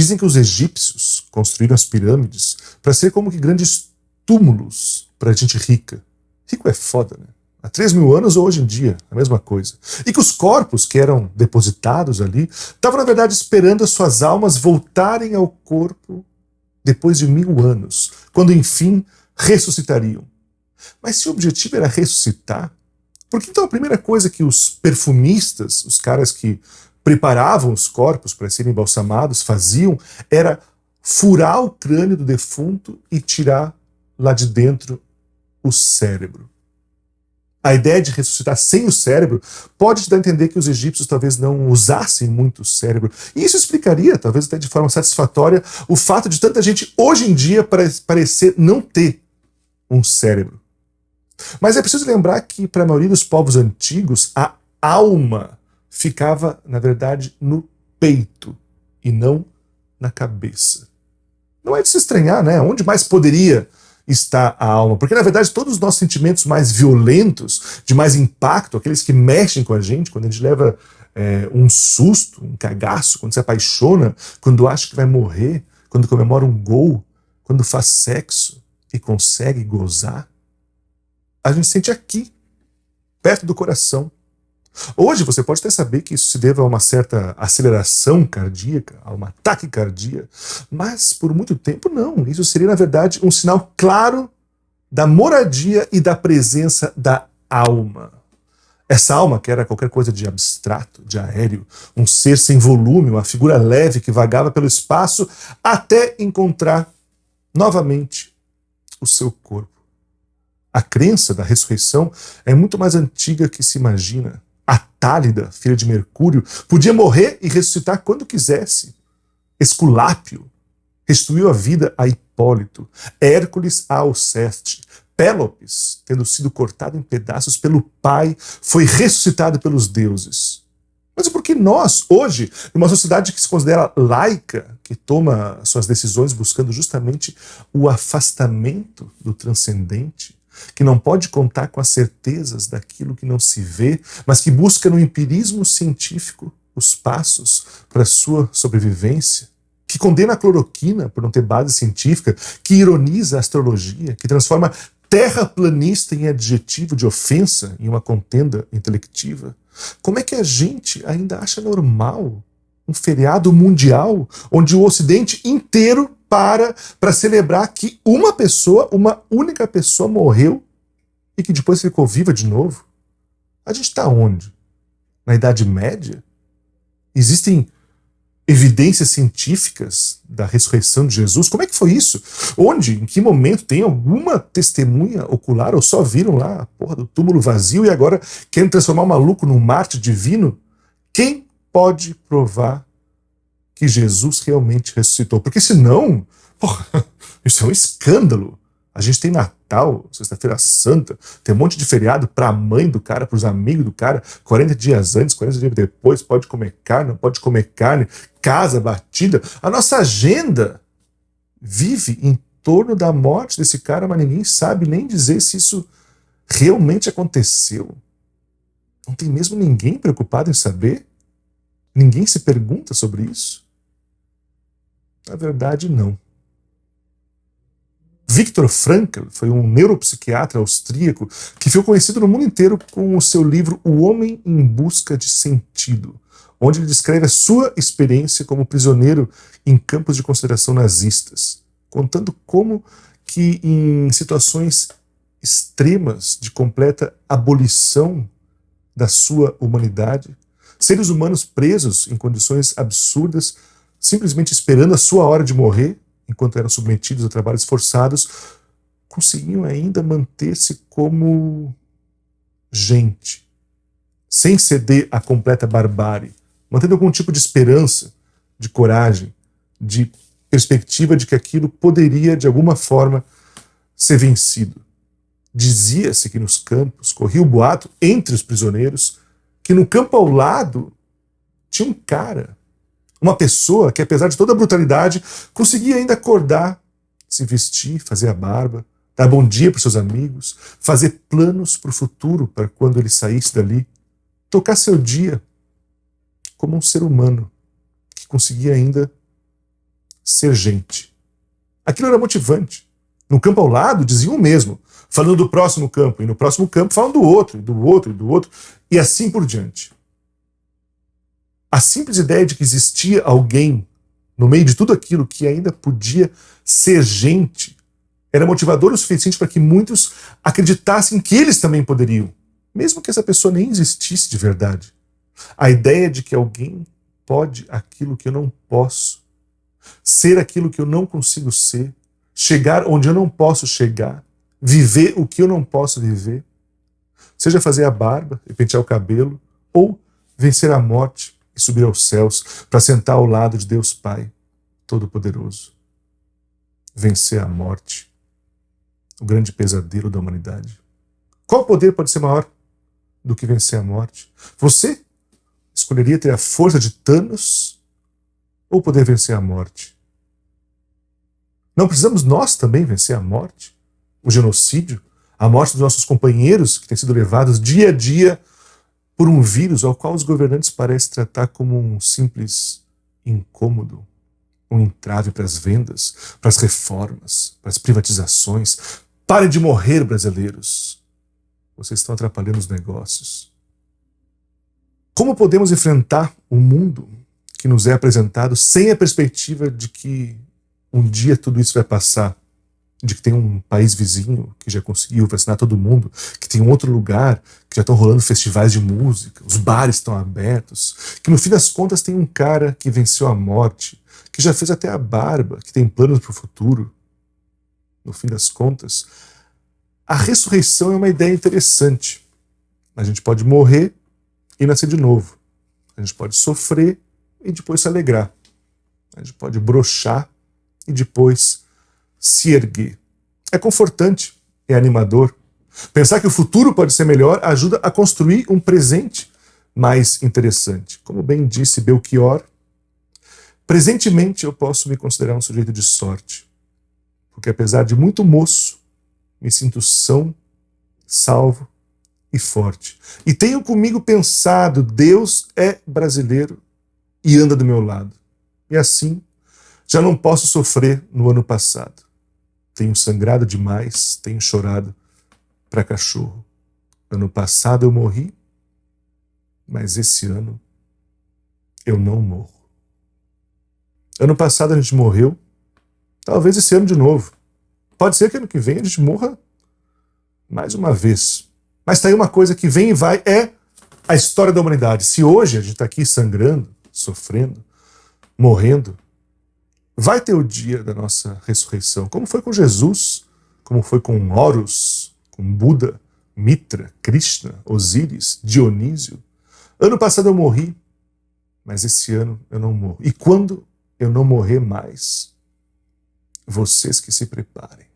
Dizem que os egípcios construíram as pirâmides para ser como que grandes túmulos para gente rica. Rico é foda, né? Há 3.000 anos ou hoje em dia, a mesma coisa. E que os corpos que eram depositados ali estavam, na verdade, esperando as suas almas voltarem ao corpo depois de 1.000 anos, quando, enfim, ressuscitariam. Mas se o objetivo era ressuscitar, por que então a primeira coisa que os perfumistas, os caras que preparavam os corpos para serem embalsamados, faziam era furar o crânio do defunto e tirar lá de dentro o cérebro? A ideia de ressuscitar sem o cérebro pode te dar a entender que os egípcios talvez não usassem muito o cérebro. E isso explicaria, talvez até de forma satisfatória, o fato de tanta gente hoje em dia parecer não ter um cérebro. Mas é preciso lembrar que para a maioria dos povos antigos, a alma ficava, na verdade, no peito e não na cabeça. Não é de se estranhar, né? Onde mais poderia está a alma? Porque, na verdade, todos os nossos sentimentos mais violentos, de mais impacto, aqueles que mexem com a gente, quando a gente leva um susto, um cagaço, quando se apaixona, quando acha que vai morrer, quando comemora um gol, quando faz sexo e consegue gozar, a gente sente aqui, perto do coração. Hoje você pode até saber que isso se deve a uma certa aceleração cardíaca, a uma taquicardia, mas por muito tempo não. Isso seria, na verdade, um sinal claro da moradia e da presença da alma. Essa alma, que era qualquer coisa de abstrato, de aéreo, um ser sem volume, uma figura leve que vagava pelo espaço até encontrar novamente o seu corpo. A crença da ressurreição é muito mais antiga que se imagina. A Tálida, filha de Mercúrio, podia morrer e ressuscitar quando quisesse. Esculápio restituiu a vida a Hipólito. Hércules a Alceste. Pélopes, tendo sido cortado em pedaços pelo pai, foi ressuscitado pelos deuses. Mas por que nós, hoje, numa sociedade que se considera laica, que toma suas decisões buscando justamente o afastamento do transcendente, que não pode contar com as certezas daquilo que não se vê, mas que busca no empirismo científico os passos para a sua sobrevivência, que condena a cloroquina por não ter base científica, que ironiza a astrologia, que transforma terraplanista em adjetivo de ofensa em uma contenda intelectiva? Como é que a gente ainda acha normal um feriado mundial onde o Ocidente inteiro para celebrar que uma pessoa, uma única pessoa morreu e que depois ficou viva de novo? A gente está onde? Na Idade Média? Existem evidências científicas da ressurreição de Jesus? Como é que foi isso? Onde? Em que momento? Tem alguma testemunha ocular? Ou só viram lá a porra do túmulo vazio e agora querem transformar o maluco num mártir divino? Quem pode provar que Jesus realmente ressuscitou? Porque senão, porra, isso é um escândalo. A gente tem Natal, Sexta-feira Santa, tem um monte de feriado para a mãe do cara, para os amigos do cara, 40 dias antes, 40 dias depois, pode comer carne, não pode comer carne, casa batida. A nossa agenda vive em torno da morte desse cara, mas ninguém sabe nem dizer se isso realmente aconteceu. Não tem mesmo ninguém preocupado em saber? Ninguém se pergunta sobre isso? Na verdade, não. Viktor Frankl foi um neuropsiquiatra austríaco que ficou conhecido no mundo inteiro com o seu livro O Homem em Busca de Sentido, onde ele descreve a sua experiência como prisioneiro em campos de concentração nazistas, contando como que em situações extremas de completa abolição da sua humanidade, seres humanos presos em condições absurdas, simplesmente esperando a sua hora de morrer, enquanto eram submetidos a trabalhos forçados, conseguiam ainda manter-se como gente, sem ceder à completa barbárie, mantendo algum tipo de esperança, de coragem, de perspectiva de que aquilo poderia, de alguma forma, ser vencido. Dizia-se que nos campos, corria o boato entre os prisioneiros, que no campo ao lado tinha um cara, uma pessoa que, apesar de toda a brutalidade, conseguia ainda acordar, se vestir, fazer a barba, dar bom dia para os seus amigos, fazer planos para o futuro, para quando ele saísse dali, tocar seu dia como um ser humano que conseguia ainda ser gente. Aquilo era motivante. No campo ao lado diziam o mesmo, falando do próximo campo, e no próximo campo falando do outro, e do outro, e do outro, e assim por diante. A simples ideia de que existia alguém no meio de tudo aquilo que ainda podia ser gente era motivador o suficiente para que muitos acreditassem que eles também poderiam, mesmo que essa pessoa nem existisse de verdade. A ideia de que alguém pode aquilo que eu não posso, ser aquilo que eu não consigo ser, chegar onde eu não posso chegar, viver o que eu não posso viver, seja fazer a barba e pentear o cabelo, ou vencer a morte e subir aos céus para sentar ao lado de Deus Pai Todo-Poderoso. Vencer a morte, o grande pesadelo da humanidade. Qual poder pode ser maior do que vencer a morte? Você escolheria ter a força de Thanos ou poder vencer a morte? Não precisamos nós também vencer a morte? O genocídio? A morte dos nossos companheiros que têm sido levados dia a dia por um vírus ao qual os governantes parecem tratar como um simples incômodo, um entrave para as vendas, para as reformas, para as privatizações. Parem de morrer, brasileiros. Vocês estão atrapalhando os negócios. Como podemos enfrentar o mundo que nos é apresentado sem a perspectiva de que um dia tudo isso vai passar? De que tem um país vizinho que já conseguiu vacinar todo mundo, que tem um outro lugar que já estão rolando festivais de música, os bares estão abertos, que no fim das contas tem um cara que venceu a morte, que já fez até a barba, que tem planos para o futuro. No fim das contas, a ressurreição é uma ideia interessante. A gente pode morrer e nascer de novo. A gente pode sofrer e depois se alegrar. A gente pode broxar e depois se erguer. É confortante, é animador. Pensar que o futuro pode ser melhor ajuda a construir um presente mais interessante. Como bem disse Belchior, presentemente eu posso me considerar um sujeito de sorte, porque apesar de muito moço, me sinto são, salvo e forte. E tenho comigo pensado, Deus é brasileiro e anda do meu lado. E assim, já não posso sofrer no ano passado. Tenho sangrado demais, tenho chorado para cachorro. Ano passado eu morri, mas esse ano eu não morro. Ano passado a gente morreu, talvez esse ano de novo. Pode ser que ano que vem a gente morra mais uma vez. Mas tá aí uma coisa que vem e vai, é a história da humanidade. Se hoje a gente está aqui sangrando, sofrendo, morrendo, vai ter o dia da nossa ressurreição, como foi com Jesus, como foi com Horus, com Buda, Mitra, Krishna, Osíris, Dionísio. Ano passado eu morri, mas esse ano eu não morro. E quando eu não morrer mais, vocês que se preparem.